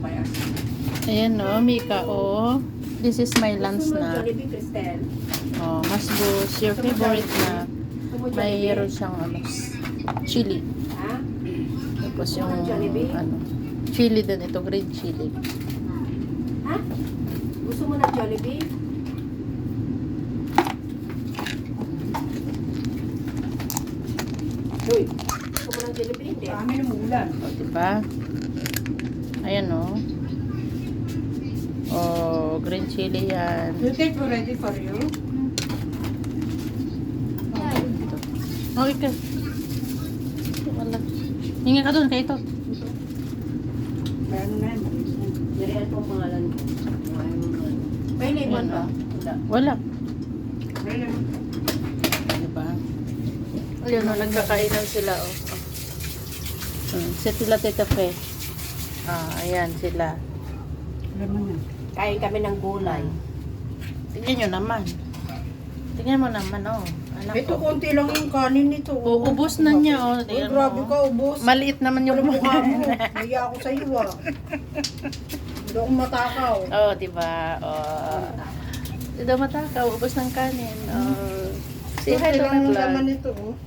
kaya. Ayan o, Mika o. This is my lunch Gusto mo na. Jollibee, Cristel? Oh, Masbus, your favorite na. Gusto mo Jollibee? Mayroon siyang ano, chili. Ha? Tapos Gusto mo yung ng Jollibee? ano, chili din ito, green chili. Ha? Gusto mo ng Jollibee? Uy, gusto mo ng Jollibee? Hindi. Kami ng ulan. O, diba? Ayan o. Oh, green chili yan. You take ready for you? Okay ka. Wala. Hinga ka doon, kayo ito. Meron na yan. Niriyan po ang pangalan ko. May lemon ba? Wala. Wala. Meron. Diba? Ayun o, nagkakainan sila o. Sila Tita Fe. Ayan sila. Alam mo na. Kain kami ng gulay. Tingnan nyo naman. Tingnan mo naman o. Anak Ito, ko. konti lang yung kanin nito. Ubus na niya o. Uy, grabe ka, ubos. Maliit naman yung Yung mukha mo. Naiya ako sa iyo ah. Hindi ako matakaw. Oh, diba? Oh. Hindi daw matakaw. Ubus ng kanin. Oh. Say hi Konti to lang my yung vlog. laman nito. Oh.